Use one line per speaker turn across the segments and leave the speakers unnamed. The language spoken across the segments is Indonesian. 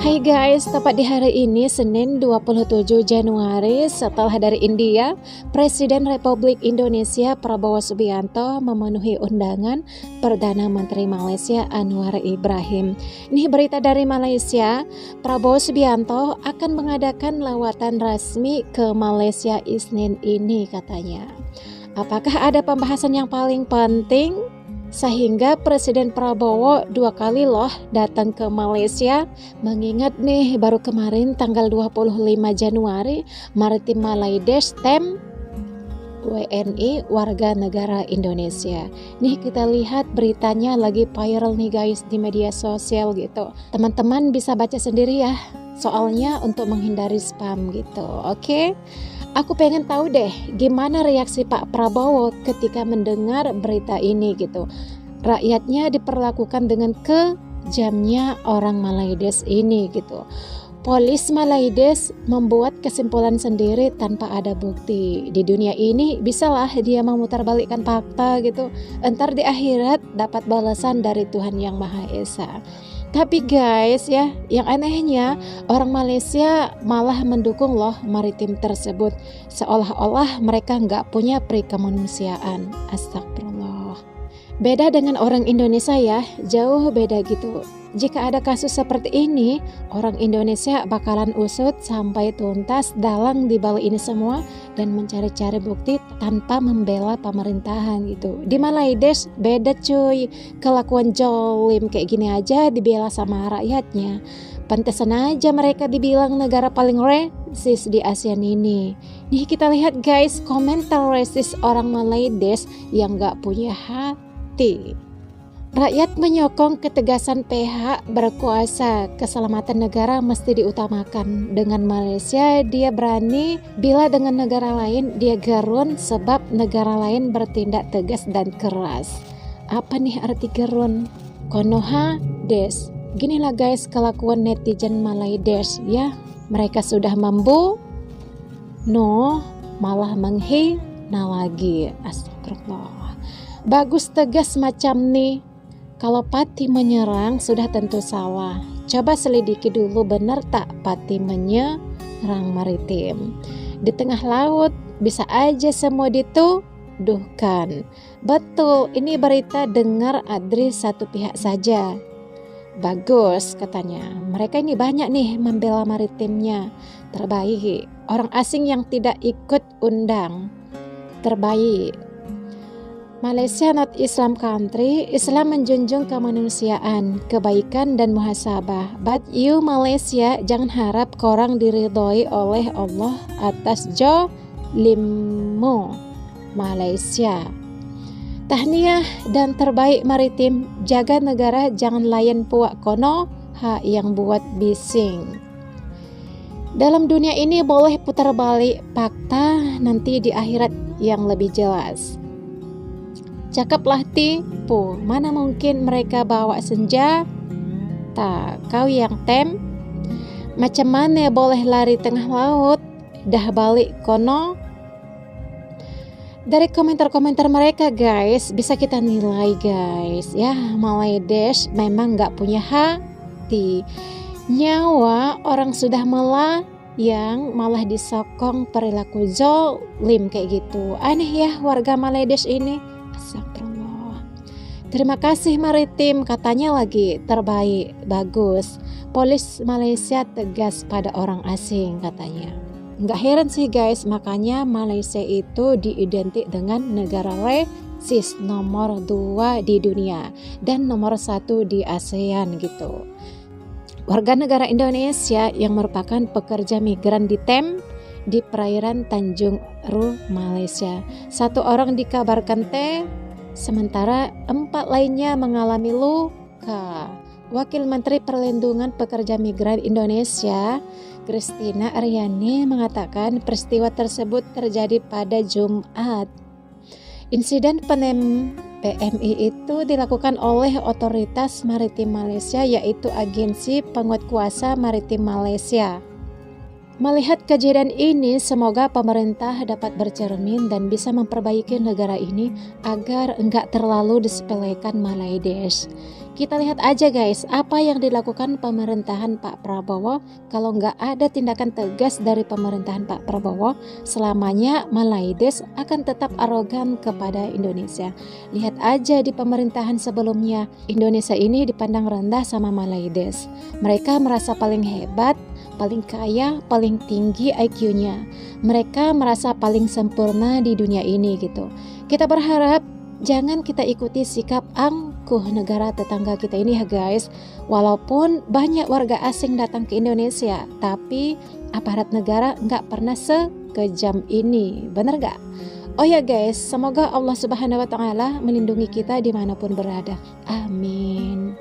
Hai guys, tepat di hari ini Senin 27 Januari setelah dari India, Presiden Republik Indonesia Prabowo Subianto memenuhi undangan Perdana Menteri Malaysia Anwar Ibrahim. Ini berita dari Malaysia, Prabowo Subianto akan mengadakan lawatan resmi ke Malaysia Isnin ini katanya. Apakah ada pembahasan yang paling penting? Sehingga Presiden Prabowo 2 kali loh datang ke Malaysia, mengingat nih baru kemarin tanggal 25 Januari Maritim Malaidesh tem WNI warga negara Indonesia. Nih kita lihat beritanya lagi viral nih guys di media sosial gitu. Teman-teman bisa baca sendiri ya, soalnya untuk menghindari spam gitu. Oke? Aku pengen tahu deh gimana reaksi Pak Prabowo ketika mendengar berita ini gitu. Rakyatnya diperlakukan dengan kejamnya orang Malaidesh ini gitu. Polis Malaidesh membuat kesimpulan sendiri tanpa ada bukti. Di dunia ini bisalah dia memutarbalikkan fakta gitu. Entar di akhirat dapat balasan dari Tuhan Yang Maha Esa. Tapi guys ya, yang anehnya orang Malaysia malah mendukung loh maritim tersebut, seolah-olah mereka nggak punya peri kemanusiaan. Astagfirullah. Beda dengan orang Indonesia ya, jauh beda gitu. Jika ada kasus seperti ini, orang Indonesia bakalan usut sampai tuntas dalang di balik ini semua dan mencari-cari bukti tanpa membela pemerintahan gitu. Di Malaidesh beda cuy, kelakuan jolim kayak gini aja dibela sama rakyatnya. Pantesan aja mereka dibilang negara paling resis di ASEAN ini. Nih kita lihat guys, komentar resis orang Malaidesh yang gak punya hati. Rakyat menyokong ketegasan PH berkuasa, keselamatan negara mesti diutamakan. Dengan Malaysia dia berani, bila dengan negara lain dia gerun sebab negara lain bertindak tegas dan keras. Apa nih arti gerun? Konoha des. Ginilah guys kelakuan netizen Malaidesh ya. Mereka sudah malah menghina lagi. Astagfirullah. Bagus tegas macam nih. Kalau Pati menyerang sudah tentu salah. Coba selidiki dulu benar tak Pati menyerang maritim. Di tengah laut bisa aja semua dituduhkan. Betul, ini berita dengar Adri satu pihak saja. Bagus katanya. Mereka ini banyak nih membela maritimnya. Terbaik. Orang asing yang tidak ikut undang. Terbaik. Malaysia not Islam country, Islam menjunjung kemanusiaan, kebaikan dan muhasabah. But you Malaysia jangan harap korang diridhoi oleh Allah atas jolimmu. Malaysia. Tahniah dan terbaik maritim, jaga negara jangan layan puak kono ha yang buat bising. Dalam dunia ini boleh putar balik fakta, nanti di akhirat yang lebih jelas. Cakaplah tipu, mana mungkin mereka bawa senjata, kau yang tem. Macam mana boleh lari tengah laut, dah balik kono. Dari komentar-komentar mereka guys, bisa kita nilai guys ya, Malaidesh memang gak punya hati. Nyawa orang sudah melayang malah disokong perilaku zolim kayak gitu. Aneh ya warga Malaidesh ini. Astagfirullah. Terima kasih maritim, katanya lagi terbaik, bagus. Polis Malaysia tegas pada orang asing katanya. Nggak heran sih guys, makanya Malaysia itu diidentik dengan negara resis nomor 2 di dunia dan nomor 1 di ASEAN gitu. Warga negara Indonesia yang merupakan pekerja migran di perairan Tanjung Ru, Malaysia. 1 orang dikabarkan sementara 4 lainnya mengalami luka. Wakil Menteri Perlindungan Pekerja Migran Indonesia, Christina Aryani, mengatakan peristiwa tersebut terjadi pada Jumat. Insiden PMI itu dilakukan oleh Otoritas Maritim Malaysia, yaitu Agensi Penguatkuasa Maritim Malaysia. Melihat kejadian ini, semoga pemerintah dapat bercermin dan bisa memperbaiki negara ini agar enggak terlalu disepelekan Malaides. Kita lihat aja guys, apa yang dilakukan pemerintahan Pak Prabowo. Kalau nggak ada tindakan tegas dari pemerintahan Pak Prabowo, selamanya Malaides akan tetap arogan kepada Indonesia. Lihat aja di pemerintahan sebelumnya, Indonesia ini dipandang rendah sama Malaides. Mereka merasa paling hebat, paling kaya, paling tinggi IQ-nya. Mereka merasa paling sempurna di dunia ini gitu. Kita berharap jangan kita ikuti sikap angkuh negara tetangga kita ini ya guys. Walaupun banyak warga asing datang ke Indonesia, tapi aparat negara nggak pernah sekejam ini. Bener nggak? Oh ya guys, semoga Allah Subhanahu wa Ta'ala melindungi kita dimanapun berada. Amin.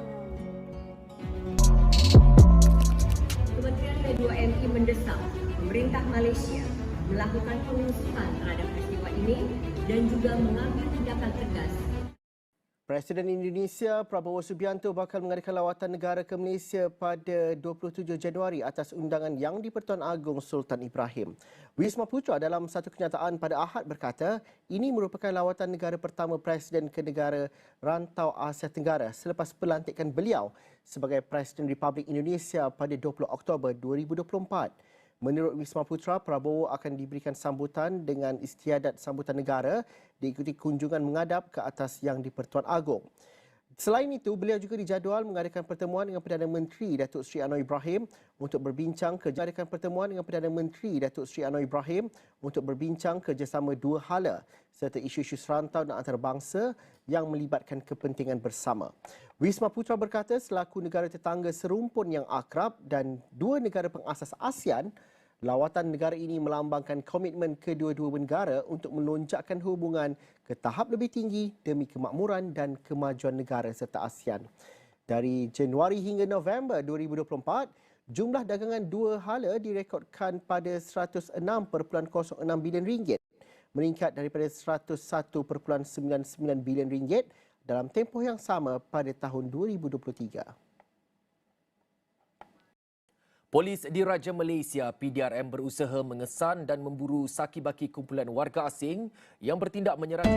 Kementerian P2MI mendesak pemerintah Malaysia melakukan pengusutan terhadap peristiwa ini dan juga mengambil tindakan tegas.
Presiden Indonesia Prabowo Subianto bakal mengadakan lawatan negara ke Malaysia pada 27 Januari atas undangan Yang di-Pertuan Agong Sultan Ibrahim. Wisma Putra dalam satu kenyataan pada Ahad berkata, ini merupakan lawatan negara pertama Presiden ke negara rantau Asia Tenggara selepas pelantikan beliau sebagai Presiden Republik Indonesia pada 20 Oktober 2024. Menurut Wisma Putra, Prabowo akan diberikan sambutan dengan istiadat sambutan negara diikuti kunjungan mengadap ke atas Yang di-Pertuan Agong. Selain itu, beliau juga dijadual mengadakan pertemuan dengan Perdana Menteri Datuk Seri Anwar Ibrahim untuk berbincang kerjasama dua hala serta isu-isu serantau dan antarabangsa yang melibatkan kepentingan bersama. Wisma Putra berkata selaku negara tetangga serumpun yang akrab dan dua negara pengasas ASEAN, lawatan negara ini melambangkan komitmen kedua-dua negara untuk melonjakkan hubungan ke tahap lebih tinggi demi kemakmuran dan kemajuan negara serta ASEAN. Dari Januari hingga November 2024, jumlah dagangan dua hala direkodkan pada 106.06 bilion ringgit, meningkat daripada 101.99 bilion ringgit dalam tempoh yang sama pada tahun 2023.
Polis Diraja Malaysia PDRM berusaha mengesan dan memburu saki-baki kumpulan warga asing yang bertindak menyerang